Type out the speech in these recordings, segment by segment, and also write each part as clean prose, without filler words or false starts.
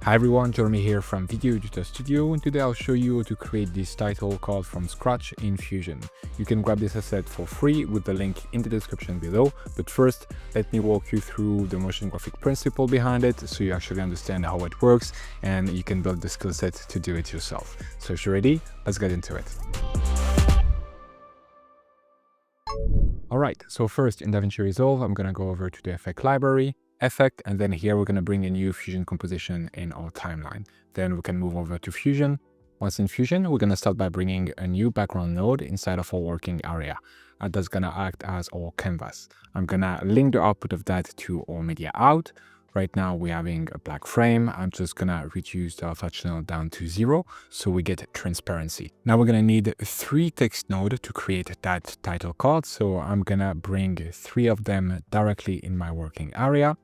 Hi everyone, Jeremy here from Video Editor Studio, and today I'll show you how to create this title card from scratch in Fusion. You can grab this asset for free with the link in the description below, but first let me walk you through the motion graphic principle behind it so you actually understand how it works and you can build the skill set to do it yourself. So if you're ready, let's get into it. Alright, so first in DaVinci Resolve, I'm going to go over to the effect library, effect, and then here we're going to bring a new Fusion composition in our timeline. Then we can move over to Fusion. Once in Fusion, we're going to start by bringing a new background node inside of our working area. That's going to act as our canvas. I'm going to link the output of that to our media out. Right now we're having a black frame. I'm just going to reduce the alpha channel down to 0 so we get transparency. Now we're going to need 3 text nodes to create that title card. So I'm going to bring 3 of them directly in my working area,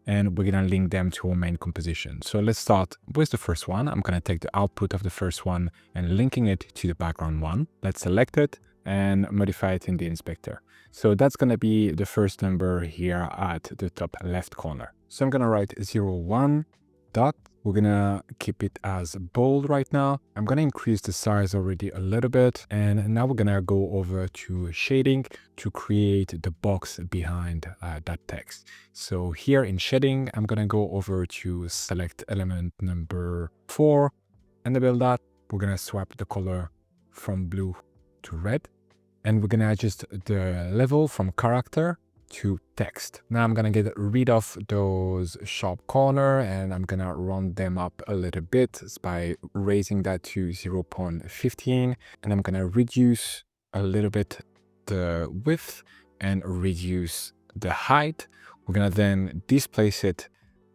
and we're going to link them to our main composition. So let's start with the first one. I'm going to take the output of the first one and linking it to the background one. Let's select it and modify it in the inspector. So that's going to be the first number here at the top left corner. So I'm going to write 01 dot. We're going to keep it as bold right now. I'm going to increase the size already a little bit. And now we're going to go over to shading to create the box behind that text. So here in shading, I'm going to go over to select element number 4, enable that. We're going to swap the color from blue to red. And we're going to adjust the level from character to text. Now I'm going to get rid of those sharp corner and I'm going to round them up a little bit by raising that to 0.15. And I'm going to reduce a little bit the width and reduce the height. We're going to then displace it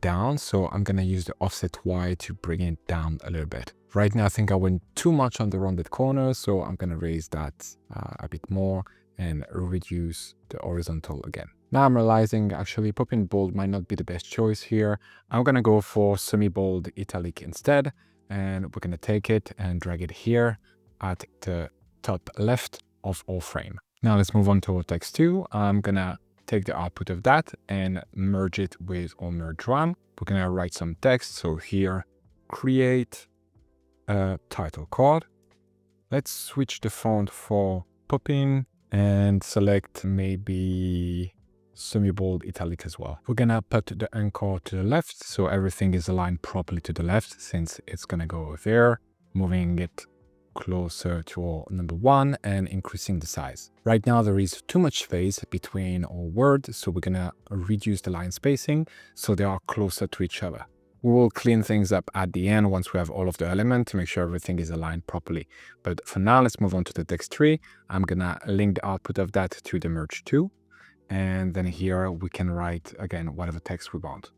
down. So I'm going to use the offset Y to bring it down a little bit. Right now, I think I went too much on the rounded corner, so I'm going to raise that a bit more and reduce the horizontal again. Now I'm realizing actually popping bold might not be the best choice here. I'm going to go for semi-bold italic instead, and we're going to take it and drag it here at the top left of our frame. Now let's move on to our text 2. I'm going to take the output of that and merge it with our merge one. We're going to write some text. So here, create a title card. Let's switch the font for popping and select maybe semi-bold italic as well. We're gonna put the anchor to the left so everything is aligned properly to the left since it's gonna go there, moving it closer to our number 1 and increasing the size. Right now there is too much space between our words, so we're gonna reduce the line spacing so they are closer to each other. We will clean things up at the end once we have all of the elements to make sure everything is aligned properly. But for now, let's move on to the text tree. I'm gonna link the output of that to the merge 2. And then here we can write again whatever text we want.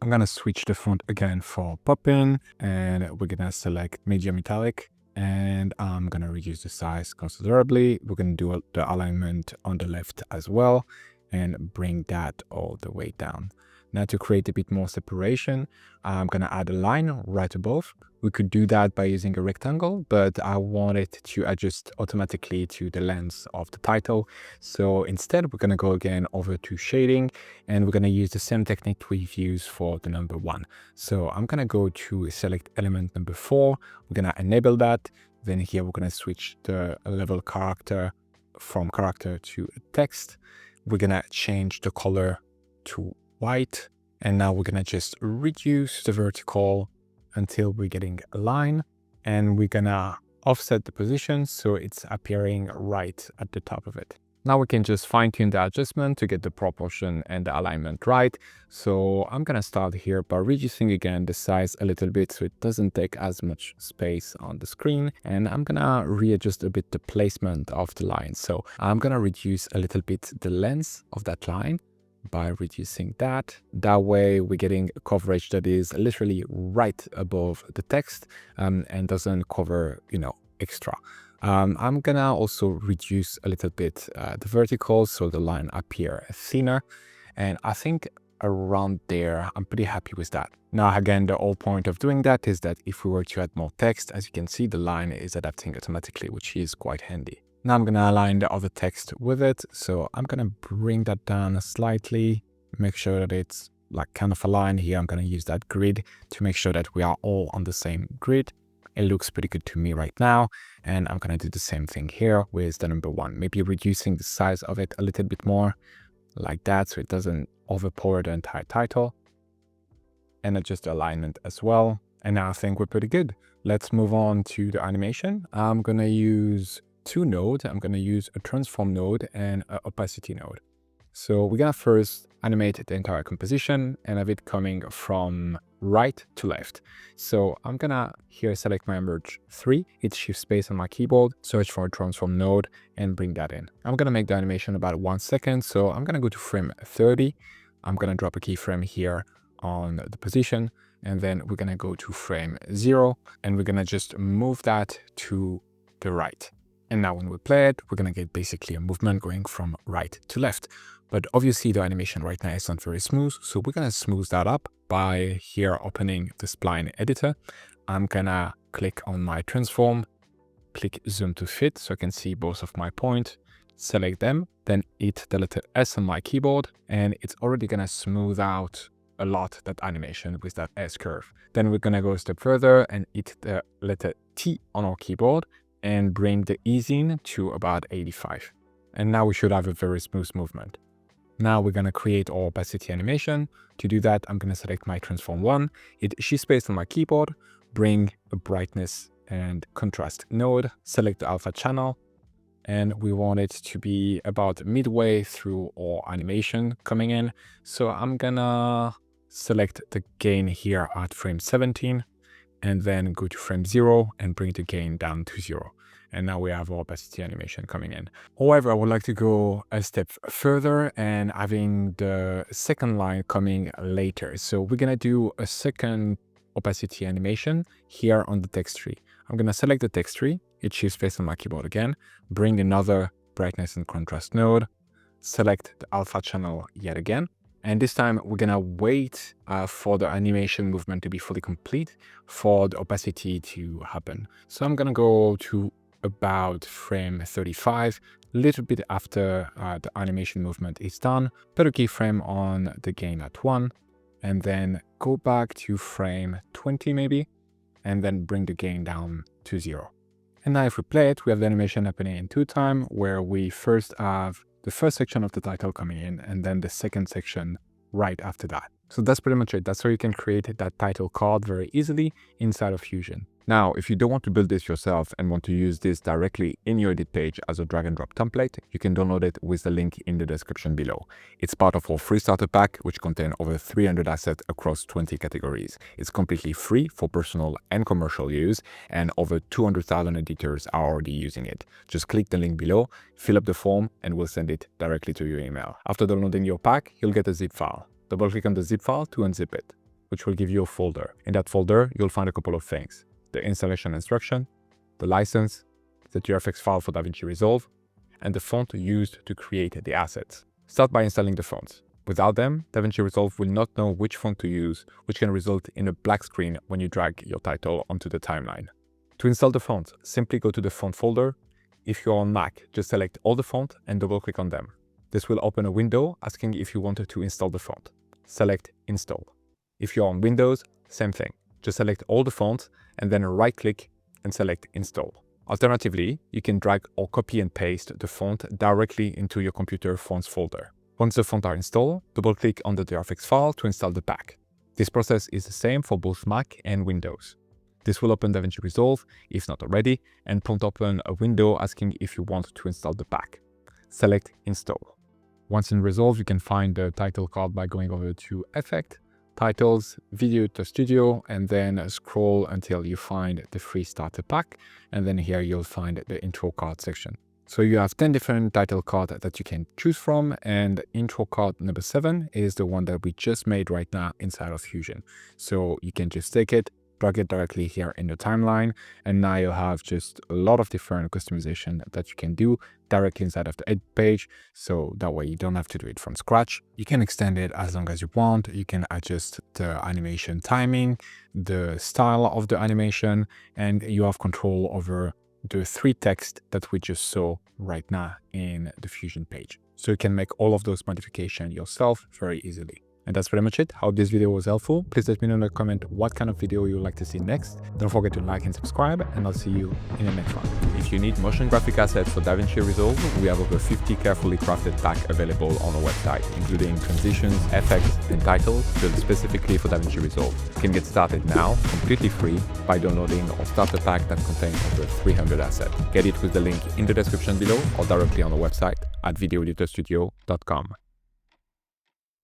I'm gonna switch the font again for popping and we're gonna select medium italic and I'm gonna reduce the size considerably. We're gonna do the alignment on the left as well and bring that all the way down. Now to create a bit more separation, I'm going to add a line right above. We could do that by using a rectangle, but I want it to adjust automatically to the length of the title. So instead, we're going to go again over to shading and we're going to use the same technique we've used for the number 1. So I'm going to go to select element number 4. We're going to enable that. Then here we're going to switch the level character from character to text. We're going to change the color to white, and now we're gonna just reduce the vertical until we're getting a line, and we're gonna offset the position so it's appearing right at the top of it. Now we can just fine-tune the adjustment to get the proportion and the alignment right. So I'm gonna start here by reducing again the size a little bit so it doesn't take as much space on the screen, and I'm gonna readjust a bit the placement of the line. So I'm gonna reduce a little bit the length of that line by reducing that. That way we're getting a coverage that is literally right above the text and doesn't cover, extra. I'm gonna also reduce a little bit the vertical so the line appear thinner. And I think around there, I'm pretty happy with that. Now, again, the whole point of doing that is that if we were to add more text, as you can see, the line is adapting automatically, which is quite handy. Now I'm going to align the other text with it. So I'm going to bring that down slightly, make sure that it's like kind of a line here. I'm going to use that grid to make sure that we are all on the same grid. It looks pretty good to me right now. And I'm going to do the same thing here with the number 1, maybe reducing the size of it a little bit more like that, so it doesn't overpower the entire title, and adjust the alignment as well. And now I think we're pretty good. Let's move on to the animation. I'm going to use 2 nodes. I'm going to use a transform node and an opacity node. So we're going to first animate the entire composition and have it coming from right to left. So I'm going to here select my merge 3, hit shift space on my keyboard, search for a transform node and bring that in. I'm going to make the animation about 1 second. So I'm going to go to frame 30. I'm going to drop a keyframe here on the position, and then we're going to go to frame 0 and we're going to just move that to the right. And now when we play it, we're going to get basically a movement going from right to left. But obviously the animation right now is not very smooth. So we're going to smooth that up by here opening the Spline editor. I'm going to click on my transform, click zoom to fit so I can see both of my points, select them, then hit the letter S on my keyboard, and it's already going to smooth out a lot that animation with that S curve. Then we're going to go a step further and hit the letter T on our keyboard and bring the ease in to about 85. And now we should have a very smooth movement. Now we're going to create our opacity animation. To do that, I'm going to select my transform 1, hit shift space on my keyboard, bring a brightness and contrast node, select the alpha channel, and we want it to be about midway through our animation coming in. So I'm going to select the gain here at frame 17, and then go to frame 0 and bring the gain down to 0. And now we have our opacity animation coming in. However, I would like to go a step further and having the second line coming later. So we're going to do a second opacity animation here on the text tree. I'm going to select the text tree, hit shift space on my keyboard again, bring another brightness and contrast node, select the alpha channel yet again. And this time we're going to wait for the animation movement to be fully complete for the opacity to happen. So I'm going to go to about frame 35, a little bit after the animation movement is done, put a keyframe on the gain at 1, and then go back to frame 20 maybe, and then bring the gain down to 0. And now if we play it, we have the animation happening in 2 times, where we first have the first section of the title coming in, and then the second section right after that. So that's pretty much it. That's how you can create that title card very easily inside of Fusion. Now, if you don't want to build this yourself and want to use this directly in your edit page as a drag and drop template, you can download it with the link in the description below. It's part of our free starter pack, which contains over 300 assets across 20 categories. It's completely free for personal and commercial use, and over 200,000 editors are already using it. Just click the link below, fill up the form, and we'll send it directly to your email. After downloading your pack, you'll get a zip file. Double-click on the zip file to unzip it, which will give you a folder. In that folder, you'll find a couple of things: the installation instruction, the license, the GRFX file for DaVinci Resolve, and the font used to create the assets. Start by installing the fonts. Without them, DaVinci Resolve will not know which font to use, which can result in a black screen when you drag your title onto the timeline. To install the font, simply go to the font folder. If you're on Mac, just select all the font and double-click on them. This will open a window asking if you wanted to install the font. Select Install. If you're on Windows, same thing. Just select all the fonts and then right-click and select Install. Alternatively, you can drag or copy and paste the font directly into your computer fonts folder. Once the fonts are installed, double-click on the GRFX file to install the pack. This process is the same for both Mac and Windows. This will open DaVinci Resolve, if not already, and prompt open a window asking if you want to install the pack. Select Install. Once in Resolve, you can find the title card by going over to Effect, Titles, Video to Studio, and then scroll until you find the free starter pack. And then here you'll find the intro card section. So you have 10 different title cards that you can choose from, and intro card number 7 is the one that we just made right now inside of Fusion. So you can just take it, drag it directly here in the timeline, and now you have just a lot of different customization that you can do directly inside of the edit page, so that way you don't have to do it from scratch. You can extend it as long as you want. You can adjust the animation timing, the style of the animation, and you have control over the 3 text that we just saw right now in the Fusion page. So you can make all of those modifications yourself very easily. And that's pretty much it. Hope this video was helpful. Please let me know in the comment what kind of video you would like to see next. Don't forget to like and subscribe, and I'll see you in the next one. If you need motion graphic assets for DaVinci Resolve, we have over 50 carefully crafted packs available on our website, including transitions, effects, and titles built specifically for DaVinci Resolve. You can get started now, completely free, by downloading our starter pack that contains over 300 assets. Get it with the link in the description below or directly on the website at videoeditorstudio.com.